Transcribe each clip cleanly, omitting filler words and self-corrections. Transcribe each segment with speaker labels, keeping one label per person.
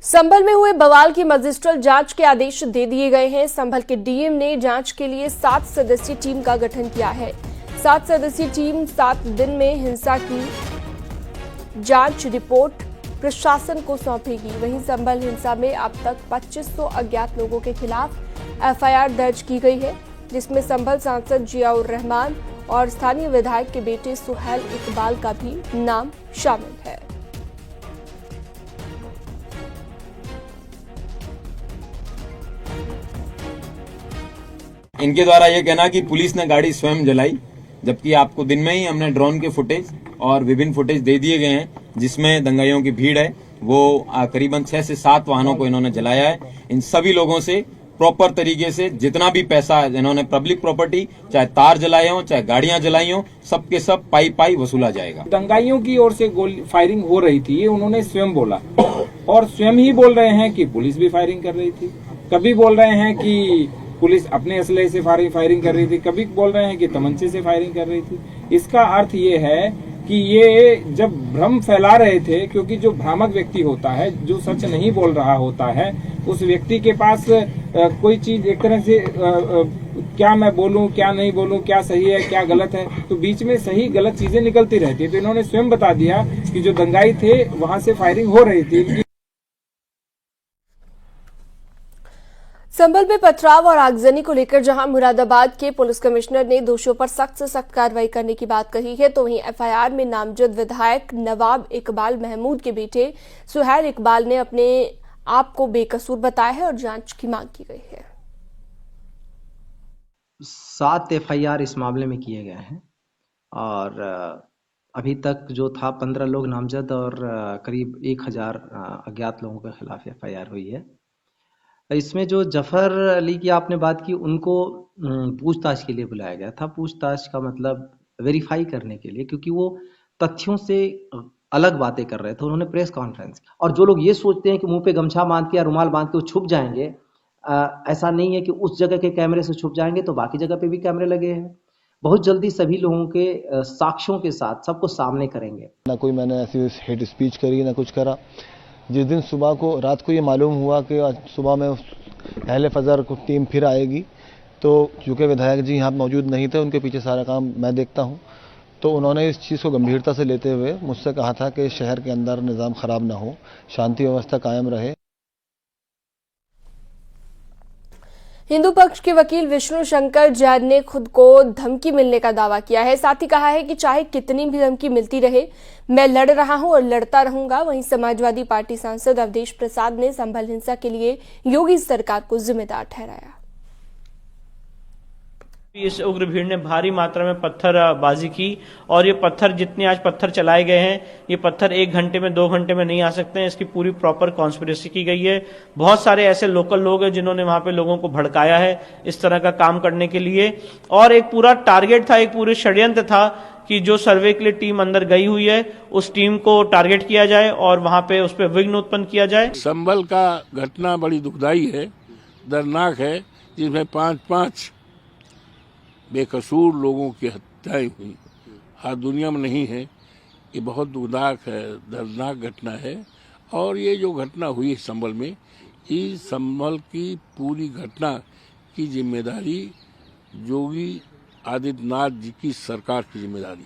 Speaker 1: संभल में हुए बवाल की मजिस्ट्रियल जांच के आदेश दे दिए गए हैं। संभल के डीएम ने जांच के लिए 7 सदस्यीय टीम का गठन किया है। 7 सदस्यीय टीम 7 दिन में हिंसा की जांच रिपोर्ट प्रशासन को सौंपेगी। वहीं संभल हिंसा में अब तक 2500 अज्ञात लोगों के खिलाफ एफआईआर दर्ज की गई है, जिसमें संभल सांसद जियाउर रहमान और स्थानीय विधायक के बेटे सुहेल इकबाल का भी नाम शामिल है।
Speaker 2: इनके द्वारा ये कहना कि पुलिस ने गाड़ी स्वयं जलाई, जबकि आपको दिन में ही हमने ड्रोन के फुटेज और विभिन्न फुटेज दे दिए गए हैं, जिसमें दंगाइयों की भीड़ है। वो करीबन 6 से 7 वाहनों को इन्होंने जलाया है। इन सभी लोगों से प्रॉपर तरीके से जितना भी पैसा इन्होंने पब्लिक प्रॉपर्टी, चाहे तार जलाए हो, चाहे गाड़ियां जलाई हो, सबके सब पाई पाई वसूला जाएगा।
Speaker 3: दंगाइयों की ओर से गोली फायरिंग हो रही थी, ये उन्होंने स्वयं बोला और स्वयं ही बोल रहे हैं कि पुलिस भी फायरिंग कर रही थी। कभी बोल रहे हैं कि पुलिस अपने असले से फायरिंग कर रही थी, कभी बोल रहे हैं कि तमंचे से फायरिंग कर रही थी। इसका अर्थ ये है कि ये जब भ्रम फैला रहे थे, क्योंकि जो भ्रामक व्यक्ति होता है, जो सच नहीं बोल रहा होता है, उस व्यक्ति के पास कोई चीज एक तरह से क्या मैं बोलूं, क्या नहीं बोलूं, क्या सही है, क्या गलत है, तो बीच में सही गलत चीजें निकलती रहती है। तो इन्होंने स्वयं बता दिया कि जो दंगाई थे वहां से फायरिंग हो रही थी।
Speaker 1: संभल में पथराव और आगजनी को लेकर जहां मुरादाबाद के पुलिस कमिश्नर ने दोषियों पर सख्त से सख्त कार्रवाई करने की बात कही है, तो वहीं एफआईआर में नामजद विधायक नवाब इकबाल महमूद के बेटे सुहेल इकबाल ने अपने आप को बेकसूर बताया है और जांच की मांग की गई है।
Speaker 4: 7 एफआईआर इस मामले में किए गए हैं और अभी तक जो था 15 लोग नामजद और करीब 1000 अज्ञात लोगों के खिलाफ एफआईआर हुई है। इसमें जो जफर अली की आपने बात की, उनको पूछताछ के लिए बुलाया गया था। पूछताछ का मतलब वेरीफाई करने के लिए, क्योंकि वो तथ्यों से अलग बातें कर रहे थे। उन्होंने प्रेस कॉन्फ्रेंस की, और जो लोग ये सोचते हैं कि मुंह पे गमछा बांध के या रुमाल बांध के वो छुप जाएंगे, ऐसा नहीं है कि उस जगह के कैमरे से छुप जाएंगे तो बाकी जगह पे भी कैमरे लगे हैं। बहुत जल्दी सभी लोगों के साक्ष्यों के साथ सबको सामने करेंगे।
Speaker 5: ना कोई मैंने ऐसी हेट स्पीच करी, ना कुछ करा। जिस दिन सुबह को रात को ये मालूम हुआ कि सुबह में अहले फजर को टीम फिर आएगी, तो चूँकि विधायक जी यहाँ मौजूद नहीं थे, उनके पीछे सारा काम मैं देखता हूँ, तो उन्होंने इस चीज़ को गंभीरता से लेते हुए मुझसे कहा था कि शहर के अंदर निज़ाम ख़राब ना हो, शांति व्यवस्था कायम रहे।
Speaker 1: हिंदू पक्ष के वकील विष्णु शंकर जैन ने खुद को धमकी मिलने का दावा किया है। साथ ही कहा है कि चाहे कितनी भी धमकी मिलती रहे, मैं लड़ रहा हूं और लड़ता रहूंगा। वहीं समाजवादी पार्टी सांसद अवधेश प्रसाद ने संभल हिंसा के लिए योगी सरकार को जिम्मेदार ठहराया।
Speaker 6: इस उग्र भीड़ ने भारी मात्रा में पत्थरबाजी की और ये पत्थर जितने आज पत्थर चलाए गए हैं, ये पत्थर 1 घंटे में 2 घंटे में नहीं आ सकते हैं। इसकी पूरी प्रॉपर कॉन्स्पिरेसी की गई है। बहुत सारे ऐसे लोकल लोग हैं जिन्होंने वहां पे लोगों को भड़काया है इस तरह का काम करने के लिए, और एक पूरा टारगेट था, एक पूरे षड्यंत्र था कि जो सर्वे के लिए टीम अंदर गई हुई है उस टीम को टारगेट किया जाए और वहां पे उस पर विघ्न उत्पन्न किया जाए।
Speaker 7: संभल का घटना बड़ी दुखदाई है, दर्दनाक है, जिसमें 5 बेकसूर लोगों की हत्याएं हुई। हर दुनिया में नहीं है, ये बहुत दुखदायक है, दर्दनाक घटना है। और ये जो घटना हुई संभल में, इस संभल की पूरी घटना की जिम्मेदारी योगी आदित्यनाथ जी की सरकार की जिम्मेदारी।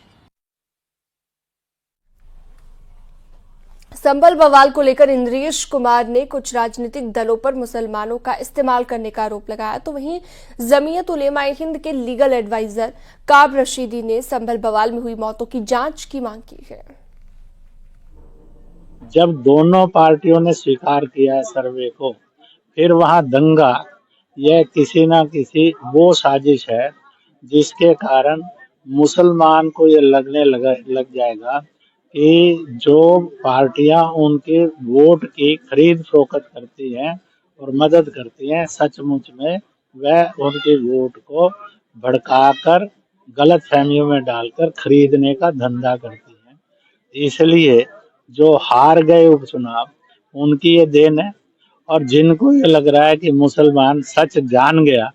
Speaker 1: संभल बवाल को लेकर इंद्रेश कुमार ने कुछ राजनीतिक दलों पर मुसलमानों का इस्तेमाल करने का आरोप लगाया, तो वहीं जमीयत उलेमा ए हिंद के लीगल एडवाइजर काब रशीदी ने संभल बवाल में हुई मौतों की जांच की मांग की है।
Speaker 8: जब दोनों पार्टियों ने स्वीकार किया है सर्वे को, फिर वहां दंगा, यह किसी ना किसी वो साजिश है जिसके कारण मुसलमान को ये लग जाएगा कि जो पार्टियां उनके वोट की खरीद फरोख्त करती हैं और मदद करती हैं, सचमुच में वह उनके वोट को भड़काकर गलत फहमियों में डालकर खरीदने का धंधा करती हैं। इसलिए जो हार गए उपचुनाव, उनकी ये देन है, और जिनको ये लग रहा है कि मुसलमान सच जान गया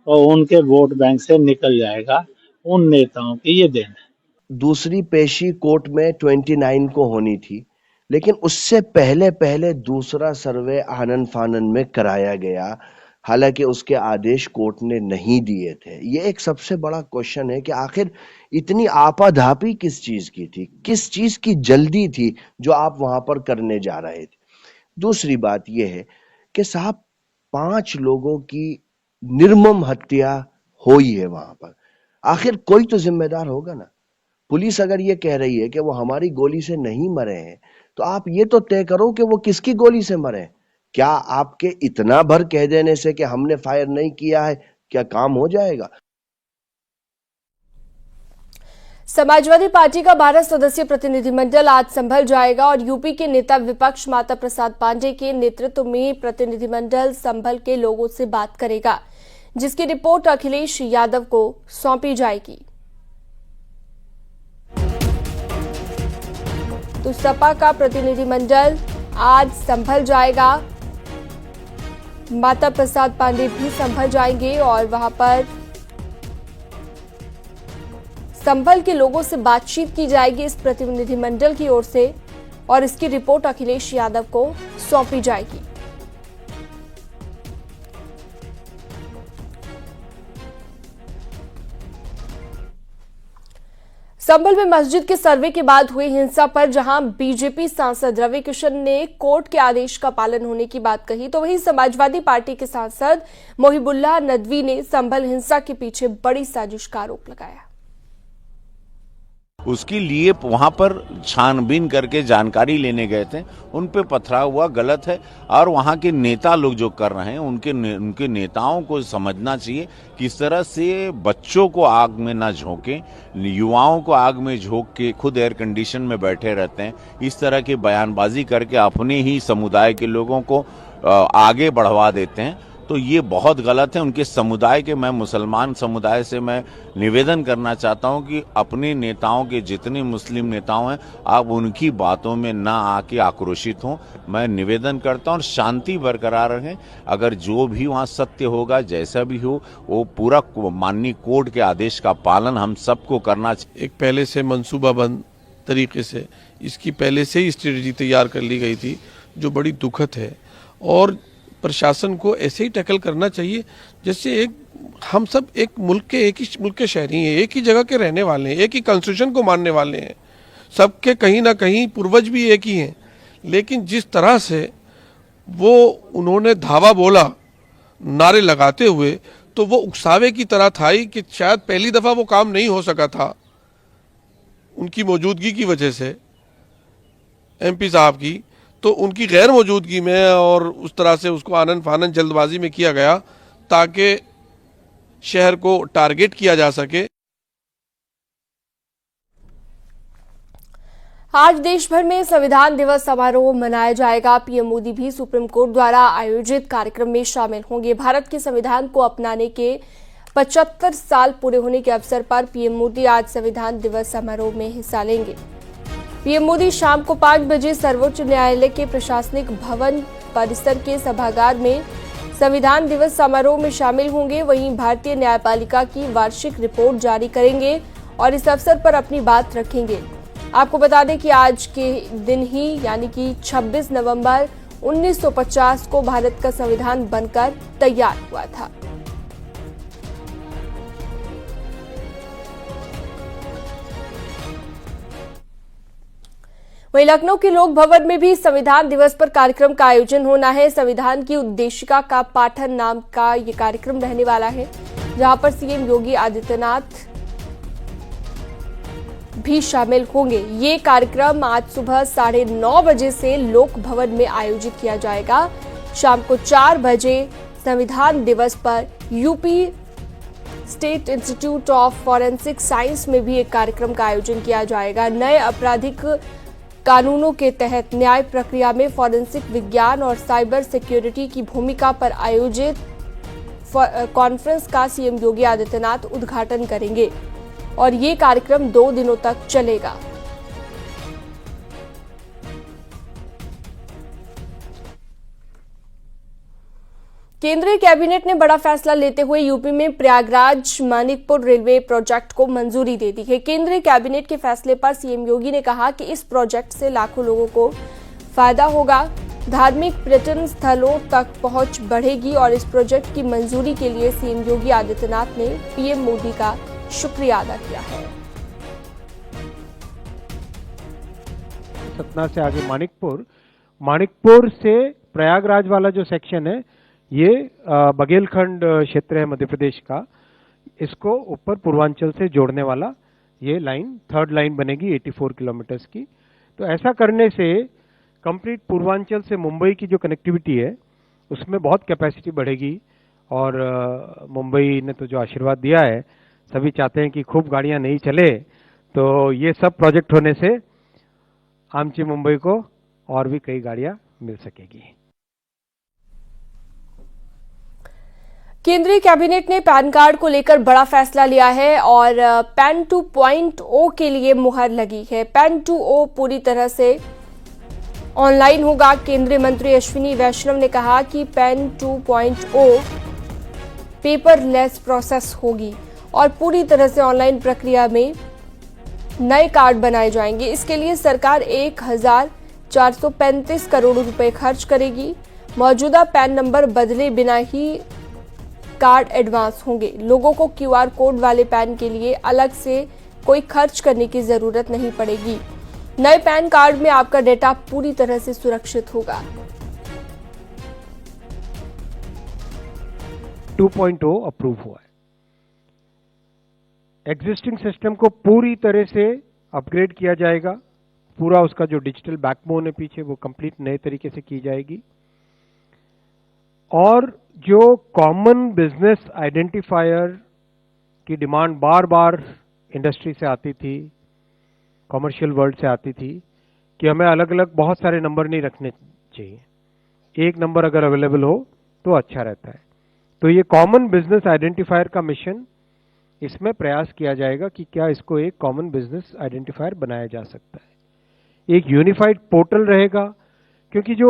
Speaker 8: तो उनके वोट बैंक से निकल जाएगा, उन नेताओं की ये देन है।
Speaker 9: दूसरी पेशी कोर्ट में 29 को होनी थी, लेकिन उससे पहले पहले दूसरा सर्वे आनन फानन में कराया गया, हालांकि उसके आदेश कोर्ट ने नहीं दिए थे। ये एक सबसे बड़ा क्वेश्चन है कि आखिर इतनी आपाधापी किस चीज की थी, किस चीज की जल्दी थी जो आप वहां पर करने जा रहे थे। दूसरी बात यह है कि साहब 5 लोगों की निर्मम हत्या हुई है वहां पर, आखिर कोई तो जिम्मेदार होगा ना। पुलिस अगर ये कह रही है कि वो हमारी गोली से नहीं मरे हैं, तो आप ये तो तय करो कि वो किसकी गोली से मरे। क्या आपके इतना भर कह देने से कि हमने फायर नहीं किया है क्या काम हो जाएगा?
Speaker 1: समाजवादी पार्टी का 12 सदस्यीय प्रतिनिधिमंडल आज संभल जाएगा और यूपी के नेता विपक्ष माता प्रसाद पांडेय के नेतृत्व में प्रतिनिधिमंडल संभल के लोगों से बात करेगा, जिसकी रिपोर्ट अखिलेश यादव को सौंपी जाएगी। तो सपा का प्रतिनिधिमंडल आज संभल जाएगा, माता प्रसाद पांडेय भी संभल जाएंगे और वहां पर संभल के लोगों से बातचीत की जाएगी इस प्रतिनिधिमंडल की ओर से और इसकी रिपोर्ट अखिलेश यादव को सौंपी जाएगी। संभल में मस्जिद के सर्वे के बाद हुई हिंसा पर जहां बीजेपी सांसद रवि किशन ने कोर्ट के आदेश का पालन होने की बात कही, तो वहीं समाजवादी पार्टी के सांसद मोहिबुल्लाह नदवी ने संभल हिंसा के पीछे बड़ी साजिश का आरोप लगाया।
Speaker 10: उसके लिए वहां पर छानबीन करके जानकारी लेने गए थे, उन पे पथराव हुआ, गलत है। और वहां के नेता लोग जो कर रहे हैं उनके नेताओं को समझना चाहिए किस तरह से बच्चों को आग में ना झोंके, युवाओं को आग में झोंक के खुद एयर कंडीशन में बैठे रहते हैं। इस तरह की बयानबाजी करके अपने ही समुदाय के लोगों को आगे बढ़वा देते हैं, तो ये बहुत गलत है। उनके समुदाय के, मैं मुसलमान समुदाय से मैं निवेदन करना चाहता हूं कि अपने नेताओं के, जितने मुस्लिम नेताओं हैं, आप उनकी बातों में ना आके आक्रोशित हों। मैं निवेदन करता हूं और शांति बरकरार रखें। अगर जो भी वहां सत्य होगा, जैसा भी हो, वो पूरा माननीय कोर्ट के आदेश का पालन हम सबको करना चाहिए।
Speaker 11: एक पहले से मंसूबाबंद तरीके से इसकी पहले से ही स्ट्रेटजी तैयार कर ली गई थी, जो बड़ी दुखद है। और प्रशासन को ऐसे ही टैकल करना चाहिए जैसे हम सब एक ही मुल्क के शहरी हैं, एक ही जगह के रहने वाले हैं, एक ही कॉन्स्टिट्यूशन को मानने वाले हैं, सबके कहीं ना कहीं पूर्वज भी एक ही हैं। लेकिन जिस तरह से वो उन्होंने धावा बोला नारे लगाते हुए, तो वो उकसावे की तरह था ही कि शायद पहली दफा वो काम नहीं हो सका था उनकी मौजूदगी की वजह से, एमपी साहब की, तो उनकी गैर मौजूदगी में और उस तरह से उसको आनन फानन जल्दबाजी में किया गया ताकि शहर को टारगेट किया जा सके।
Speaker 1: आज देश भर में संविधान दिवस समारोह मनाया जाएगा। पीएम मोदी भी सुप्रीम कोर्ट द्वारा आयोजित कार्यक्रम में शामिल होंगे। भारत के संविधान को अपनाने के 75 साल पूरे होने के अवसर पर पीएम मोदी आज संविधान दिवस समारोह में हिस्सा लेंगे। पीएम मोदी शाम को 5 बजे सर्वोच्च न्यायालय के प्रशासनिक भवन परिसर के सभागार में संविधान दिवस समारोह में शामिल होंगे। वहीं भारतीय न्यायपालिका की वार्षिक रिपोर्ट जारी करेंगे और इस अवसर पर अपनी बात रखेंगे। आपको बता दें कि आज के दिन ही यानी कि 26 नवंबर 1950 को भारत का संविधान बनकर तैयार हुआ था। वहीं लखनऊ के लोक भवन में भी संविधान दिवस पर कार्यक्रम का आयोजन होना है। संविधान की उद्देशिका का पाठन नाम का ये कार्यक्रम रहने वाला है, जहां पर सीएम योगी आदित्यनाथ भी शामिल होंगे। ये कार्यक्रम आज सुबह 9:30 बजे से लोक भवन में आयोजित किया जाएगा। शाम को 4 बजे संविधान दिवस पर UP state institute of forensic science में भी एक कार्यक्रम का आयोजन किया जाएगा। नए आपराधिक कानूनों के तहत न्याय प्रक्रिया में फॉरेंसिक विज्ञान और साइबर सिक्योरिटी की भूमिका पर आयोजित कॉन्फ्रेंस का सीएम योगी आदित्यनाथ उद्घाटन करेंगे और ये कार्यक्रम 2 दिनों तक चलेगा। केंद्रीय कैबिनेट ने बड़ा फैसला लेते हुए यूपी में प्रयागराज मानिकपुर रेलवे प्रोजेक्ट को मंजूरी दे दी है। केंद्रीय कैबिनेट के फैसले पर सीएम योगी ने कहा कि इस प्रोजेक्ट से लाखों लोगों को फायदा होगा। धार्मिक पर्यटन स्थलों तक पहुंच बढ़ेगी और इस प्रोजेक्ट की मंजूरी के लिए सीएम योगी आदित्यनाथ ने पीएम मोदी का शुक्रिया अदा किया है।
Speaker 12: सतना से आगे मानिकपुर से प्रयागराज वाला जो सेक्शन है ये बघेलखंड क्षेत्र है मध्य प्रदेश का, इसको ऊपर पूर्वांचल से जोड़ने वाला ये लाइन, थर्ड लाइन बनेगी 84 किलोमीटर्स की। तो ऐसा करने से कंप्लीट पूर्वांचल से मुंबई की जो कनेक्टिविटी है उसमें बहुत कैपेसिटी बढ़ेगी। और मुंबई ने तो जो आशीर्वाद दिया है, सभी चाहते हैं कि खूब गाड़ियां नहीं चले, तो ये सब प्रोजेक्ट होने से आमची मुंबई को और भी कई गाड़ियां मिल सकेगी।
Speaker 1: केंद्रीय कैबिनेट ने पैन कार्ड को लेकर बड़ा फैसला लिया है और पैन 2.0 के लिए मुहर लगी है। पैन 2.0 पूरी तरह से ऑनलाइन होगा। केंद्रीय मंत्री अश्विनी वैष्णव ने कहा कि पैन 2.0 पेपरलेस प्रोसेस होगी और पूरी तरह से ऑनलाइन प्रक्रिया में नए कार्ड बनाए जाएंगे। इसके लिए सरकार 1435 करोड़ रुपए खर्च करेगी। मौजूदा पैन नंबर बदले बिना ही कार्ड एडवांस होंगे। लोगों को क्यूआर कोड वाले पैन के लिए अलग से कोई खर्च करने की जरूरत नहीं पड़ेगी। नए पैन कार्ड में आपका डेटा पूरी तरह से सुरक्षित होगा।
Speaker 12: 2.0 अप्रूव हुआ है। एग्जिस्टिंग सिस्टम को पूरी तरह से अपग्रेड किया जाएगा। पूरा उसका जो डिजिटल बैकबोन है पीछे वो कंप्लीट नए तरीके से की जाएगी। और जो कॉमन बिजनेस आइडेंटिफायर की डिमांड बार बार इंडस्ट्री से आती थी, कॉमर्शियल वर्ल्ड से आती थी कि हमें अलग अलग बहुत सारे नंबर नहीं रखने चाहिए, एक नंबर अगर अवेलेबल हो तो अच्छा रहता है। तो ये कॉमन बिजनेस आइडेंटिफायर का मिशन, इसमें प्रयास किया जाएगा कि क्या इसको एक कॉमन बिजनेस आइडेंटिफायर बनाया जा सकता है। एक यूनिफाइड पोर्टल रहेगा, क्योंकि जो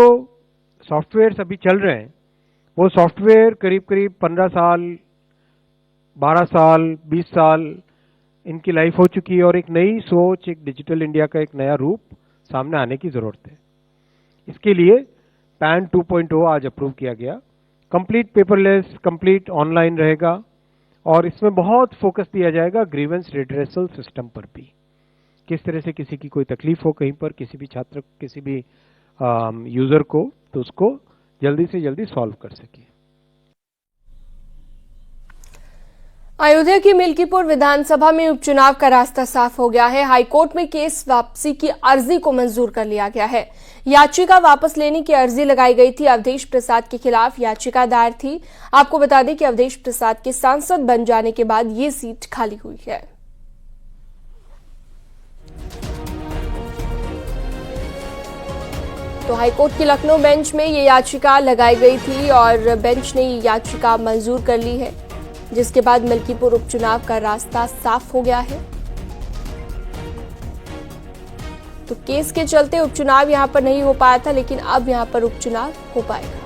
Speaker 12: सॉफ्टवेयर अभी चल रहे हैं वो सॉफ्टवेयर करीब करीब 15 साल, 12 साल, 20 साल इनकी लाइफ हो चुकी है और एक नई सोच, एक डिजिटल इंडिया का एक नया रूप सामने आने की जरूरत है। इसके लिए पैन 2.0 आज अप्रूव किया गया। कंप्लीट पेपरलेस, कंप्लीट ऑनलाइन रहेगा और इसमें बहुत फोकस दिया जाएगा ग्रीवेंस रिड्रेसल सिस्टम पर भी। किस तरह से किसी की कोई तकलीफ हो कहीं पर, किसी भी छात्र, किसी भी यूजर को, तो उसको जल्दी से जल्दी सॉल्व कर सके।
Speaker 1: अयोध्या की मिल्कीपुर विधानसभा में उपचुनाव का रास्ता साफ हो गया है। हाईकोर्ट में केस वापसी की अर्जी को मंजूर कर लिया गया है। याचिका वापस लेने की अर्जी लगाई गई थी। अवधेश प्रसाद के खिलाफ याचिका दायर थी। आपको बता दें कि अवधेश प्रसाद के सांसद बन जाने के बाद ये सीट खाली हुई है। तो हाईकोर्ट की लखनऊ बेंच में ये याचिका लगाई गई थी और बेंच ने ये याचिका मंजूर कर ली है, जिसके बाद मिल्कीपुर उपचुनाव का रास्ता साफ हो गया है। तो केस के चलते उपचुनाव यहां पर नहीं हो पाया था, लेकिन अब यहां पर उपचुनाव हो पाएगा।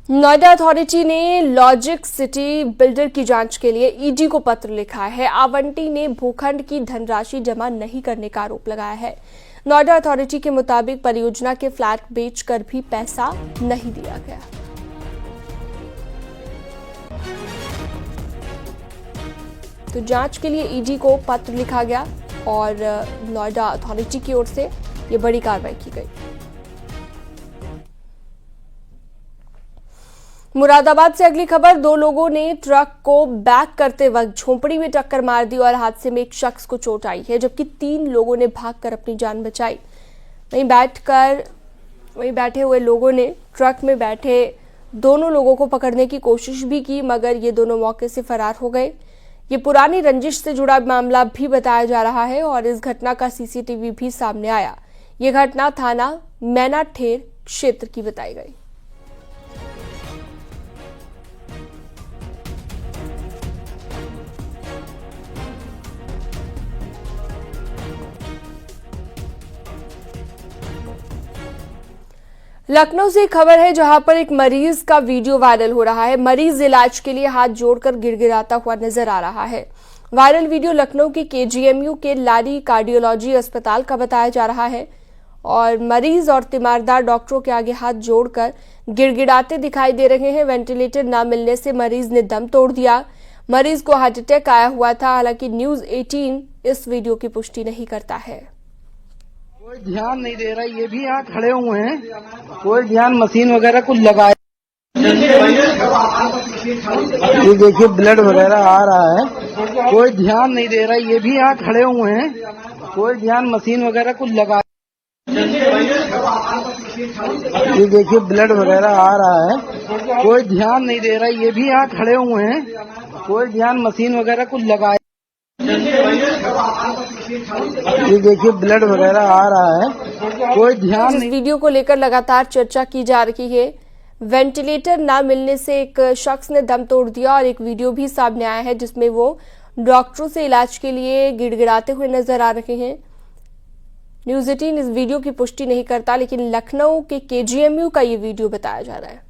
Speaker 1: नोएडा अथॉरिटी ने लॉजिक सिटी बिल्डर की जांच के लिए ईडी को पत्र लिखा है। आवंटी ने भूखंड की धनराशि जमा नहीं करने का आरोप लगाया है। नोएडा अथॉरिटी के मुताबिक परियोजना के फ्लैट बेचकर भी पैसा नहीं दिया गया। तो जांच के लिए ईडी को पत्र लिखा गया और नोएडा अथॉरिटी की ओर से ये बड़ी कार्रवाई की गई। मुरादाबाद से अगली खबर, दो लोगों ने ट्रक को बैक करते वक्त झोंपड़ी में टक्कर मार दी और हादसे में एक शख्स को चोट आई है, जबकि 3 लोगों ने भागकर अपनी जान बचाई। वहीं बैठे हुए लोगों ने ट्रक में बैठे दोनों लोगों को पकड़ने की कोशिश भी की, मगर ये दोनों मौके से फरार हो गए। ये पुरानी रंजिश से जुड़ा मामला भी बताया जा रहा है और इस घटना का सीसीटीवी भी सामने आया। ये घटना थाना मैनाठेर क्षेत्र की बताई गई। लखनऊ से खबर है जहां पर एक मरीज का वीडियो वायरल हो रहा है। मरीज इलाज के लिए हाथ जोड़कर गिड़गिड़ाता हुआ नजर आ रहा है। वायरल वीडियो लखनऊ के केजीएमयू के लारी कार्डियोलॉजी अस्पताल का बताया जा रहा है और मरीज और तीमारदार डॉक्टरों के आगे हाथ जोड़कर गिड़गिड़ाते दिखाई दे रहे हैं। वेंटिलेटर न मिलने से मरीज ने दम तोड़ दिया। मरीज को हार्ट अटैक आया हुआ था। हालांकि न्यूज़ 18 इस वीडियो की पुष्टि नहीं करता है।
Speaker 13: कोई ध्यान नहीं दे रहा, ये भी यहाँ खड़े हुए हैं, कोई ध्यान मशीन वगैरह कुछ लगाए। ये देखिए ब्लड वगैरह आ रहा है, कोई ध्यान नहीं दे रहा, ये भी यहाँ खड़े हुए हैं, कोई ध्यान मशीन वगैरह कुछ लगाए। ये देखिए ब्लड वगैरह आ रहा है, कोई ध्यान नहीं दे रहा, ये भी यहाँ खड़े हुए हैं, कोई ध्यान मशीन वगैरह कुछ लगाए। ये देखिए ब्लड वगैरह आ रहा है, कोई ध्यान नहीं।
Speaker 1: इस वीडियो को लेकर लगातार चर्चा की जा रही है। वेंटिलेटर ना मिलने से एक शख्स ने दम तोड़ दिया और एक वीडियो भी सामने आया है जिसमें वो डॉक्टरों से इलाज के लिए गिड़गिड़ाते हुए नजर आ रहे हैं। न्यूज़ 18 इस वीडियो की पुष्टि नहीं करता, लेकिन लखनऊ के केजीएमयू का ये वीडियो बताया जा रहा है।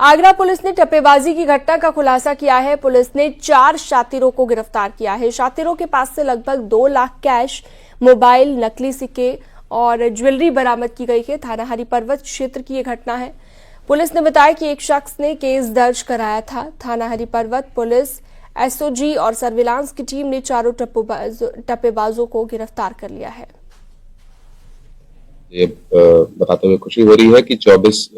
Speaker 1: आगरा पुलिस ने टप्पेबाजी की घटना का खुलासा किया है। पुलिस ने 4 शातिरों को गिरफ्तार किया है। शातिरों के पास से लगभग 2 लाख कैश, मोबाइल, नकली सिक्के और ज्वेलरी बरामद की गई है। थाना हरि पर्वत क्षेत्र की यह घटना है। पुलिस ने बताया कि एक शख्स ने केस दर्ज कराया था। थाना हरि पर्वत पुलिस, एसओजी और सर्विलांस की टीम ने चारों टप्पेबाजों को गिरफ्तार कर लिया है।
Speaker 14: ये बताते हुए खुशी हो रही है कि 24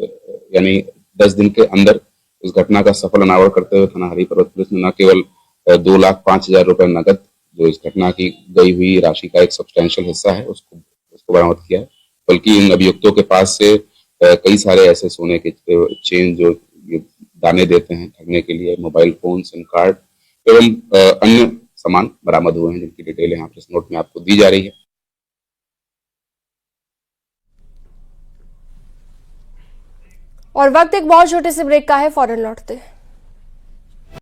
Speaker 14: यानी 10 दिन के अंदर इस घटना का सफल अनावरण करते हुए थाना हरि पर्वत पुलिस ने न केवल 2,05,000 रुपए नगद, जो इस घटना की गई हुई राशि का एक सब्सटैंशियल हिस्सा है, उसको बरामद किया है, बल्कि इन अभियुक्तों के पास से कई सारे ऐसे सोने के चेन जो दाने देते हैं ठगने के लिए, मोबाइल फोन, सिम कार्ड एवं अन्य सामान बरामद हुए हैं, जिनकी डिटेल यहाँ प्रेस नोट में आपको दी जा रही है।
Speaker 1: और वक्त एक बहुत छोटे से ब्रेक का है, फौरन लौटते हैं।